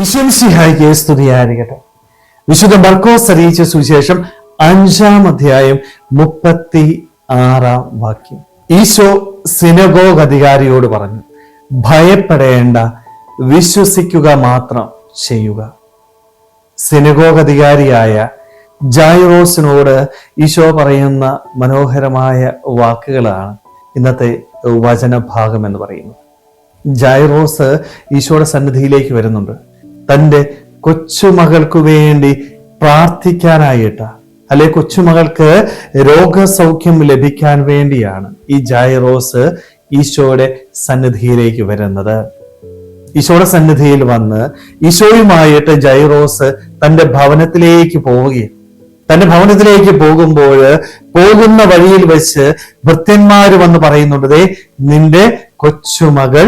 ഈശ്വംസിഹായിക്ക് സ്തുതിയായിരിക്കട്ടെ. വിശുദ്ധ മർക്കോസ് അറിയിച്ച സുവിശേഷം 5-ാം അധ്യായം 36-ാം വാക്യം. ഈശോ സിനഗോഗ് അധികാരിയോട് പറഞ്ഞു, ഭയപ്പെടേണ്ട, വിശ്വസിക്കുക മാത്രം ചെയ്യുക. സിനഗോഗ് അധികാരിയായ ജായിറോസിനോട് ഈശോ പറയുന്ന മനോഹരമായ വാക്കുകളാണ് ഇന്നത്തെ വചനഭാഗം എന്ന് പറയുന്നത്. ജായിറോസ് ഈശോയുടെ സന്നിധിയിലേക്ക് വരുന്നുണ്ട്. തൻ്റെ കൊച്ചുമകൾക്ക് വേണ്ടി പ്രാർത്ഥിക്കാനായിട്ട്, അല്ലെ കൊച്ചുമകൾക്ക് രോഗസൗഖ്യം ലഭിക്കാൻ വേണ്ടിയാണ് ഈ ജായിറോസ് ഈശോയുടെ സന്നിധിയിലേക്ക് വരുന്നത്. ഈശോയുടെ സന്നിധിയിൽ വന്ന് ഈശോയുമായിട്ട് ജായിറോസ് തൻ്റെ ഭവനത്തിലേക്ക് പോവുകയും, തൻ്റെ ഭവനത്തിലേക്ക് പോകുമ്പോൾ പോകുന്ന വഴിയിൽ വെച്ച് ഭൃത്യന്മാര് വന്ന് പറയുന്നുണ്ട്, ദേ നിന്റെ കൊച്ചുമകൾ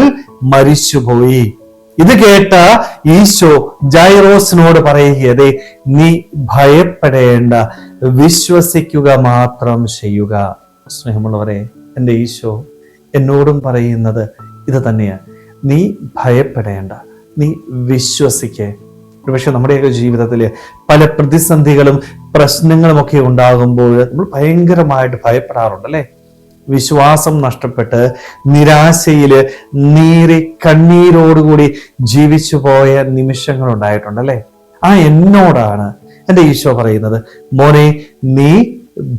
മരിച്ചുപോയി. ഇത് കേട്ട ഈശോ ജായിറോസിനോട് പറയുകയതേ, നീ ഭയപ്പെടേണ്ട, വിശ്വസിക്കുക മാത്രം ചെയ്യുക. സ്നേഹമുള്ളവരെ, എൻ്റെ ഈശോ എന്നോടും പറയുന്നത് ഇത് തന്നെയാണ്. നീ ഭയപ്പെടേണ്ട, നീ വിശ്വസിക്കേ. പക്ഷെ നമ്മുടെയൊക്കെ ജീവിതത്തിൽ പല പ്രതിസന്ധികളും പ്രശ്നങ്ങളും ഒക്കെ ഉണ്ടാകുമ്പോൾ നമ്മൾ ഭയങ്കരമായിട്ട് ഭയപ്പെടാറുണ്ട്, അല്ലെ? വിശ്വാസം നഷ്ടപ്പെട്ട് നിരാശയില് നീറി കണ്ണീരോടുകൂടി ജീവിച്ചു പോയ നിമിഷങ്ങൾ ഉണ്ടായിട്ടുണ്ട്, അല്ലെ? എന്നോടാണ് എൻ്റെ ഈശോ പറയുന്നത്, മോനെ നീ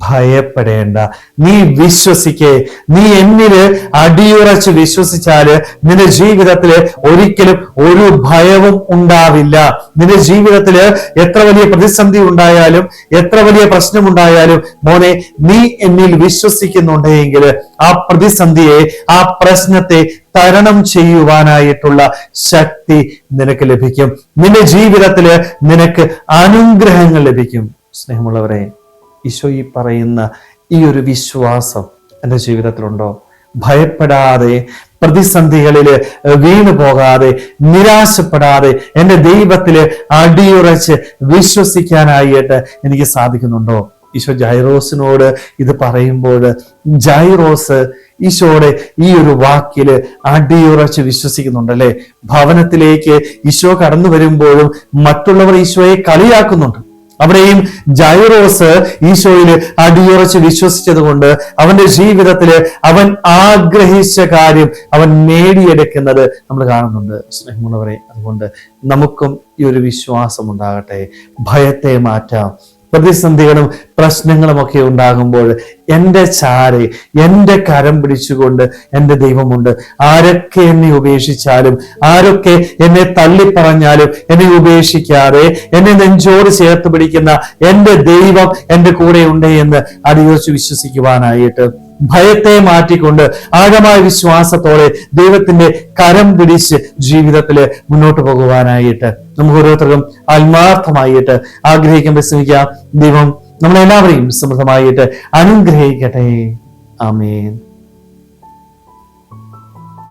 ഭയപ്പെടേണ്ട, നീ വിശ്വസിക്കേ. നീ എന്നില് അടിയുറച്ച് വിശ്വസിച്ചാല് നിന്റെ ജീവിതത്തില് ഒരിക്കലും ഒരു ഭയവും ഉണ്ടാവില്ല. നിന്റെ ജീവിതത്തില് എത്ര വലിയ പ്രതിസന്ധി ഉണ്ടായാലും, എത്ര വലിയ പ്രശ്നമുണ്ടായാലും, മോനെ നീ എന്നിൽ വിശ്വസിക്കുന്നുണ്ടെങ്കിൽ ആ പ്രതിസന്ധിയെ, ആ പ്രശ്നത്തെ തരണം ചെയ്യുവാനായിട്ടുള്ള ശക്തി നിനക്ക് ലഭിക്കും. നിന്റെ ജീവിതത്തില് നിനക്ക് അനുഗ്രഹങ്ങൾ ലഭിക്കും. സ്നേഹമുള്ളവരെ, ഈശോ ഈ പറയുന്ന ഈ ഒരു വിശ്വാസം എൻ്റെ ജീവിതത്തിലുണ്ടോ? ഭയപ്പെടാതെ, പ്രതിസന്ധികളില് വീണു പോകാതെ, നിരാശപ്പെടാതെ എൻ്റെ ദൈവത്തില് അടിയുറച്ച് വിശ്വസിക്കാനായിട്ട് എനിക്ക് സാധിക്കുന്നുണ്ടോ? ഈശോ ജായിറോസിനോട് ഇത് പറയുമ്പോൾ ജായിറോസ് ഈശോയുടെ ഈ ഒരു വാക്കില് അടിയുറച്ച് വിശ്വസിക്കുന്നുണ്ടല്ലേ. ഭവനത്തിലേക്ക് ഈശോ കടന്നു വരുമ്പോഴും മറ്റുള്ളവർ ഈശോയെ കളിയാക്കുന്നുണ്ട്. അവിടെയും ജായിറോസ് ഈശോയിൽ അടിയുറച്ച് വിശ്വസിച്ചത് കൊണ്ട് അവന്റെ ജീവിതത്തില് അവൻ ആഗ്രഹിച്ച കാര്യം അവൻ നേടിയെടുക്കുന്നത് നമ്മൾ കാണുന്നുണ്ട്. സ്നേഹമുള്ളവരെ, അതുകൊണ്ട് നമുക്കും ഈ ഒരു വിശ്വാസം ഉണ്ടാകട്ടെ. ഭയത്തെ മാറ്റാം. പ്രതിസന്ധികളും പ്രശ്നങ്ങളും ഒക്കെ ഉണ്ടാകുമ്പോൾ എൻ്റെ ചാരെ, എൻ്റെ കരം പിടിച്ചുകൊണ്ട് എൻ്റെ ദൈവമുണ്ട്. ആരൊക്കെ എന്നെ ഉപേക്ഷിച്ചാലും, ആരൊക്കെ എന്നെ തള്ളിപ്പറഞ്ഞാലും എന്നെ ഉപേക്ഷിക്കാതെ എന്നെ നെഞ്ചോട് ചേർത്ത് പിടിക്കുന്ന എൻ്റെ ദൈവം എൻ്റെ കൂടെ ഉണ്ട് എന്ന് അടിയുറച്ച് വിശ്വസിക്കുവാനായിട്ട്, ഭയത്തെ മാറ്റിക്കൊണ്ട് ആഴമായ വിശ്വാസത്തോടെ ദൈവത്തിന്റെ കരം പിടിച്ച് ജീവിതത്തില് മുന്നോട്ട് പോകുവാനായിട്ട് നമുക്ക് ഓരോരുത്തർക്കും ആത്മാർത്ഥമായിട്ട് ആഗ്രഹിക്കാൻ ശ്രമിക്കാം. ദൈവം നമ്മളെല്ലാവരെയും സമൃദ്ധമായിട്ട് അനുഗ്രഹിക്കട്ടെ. ആമേൻ.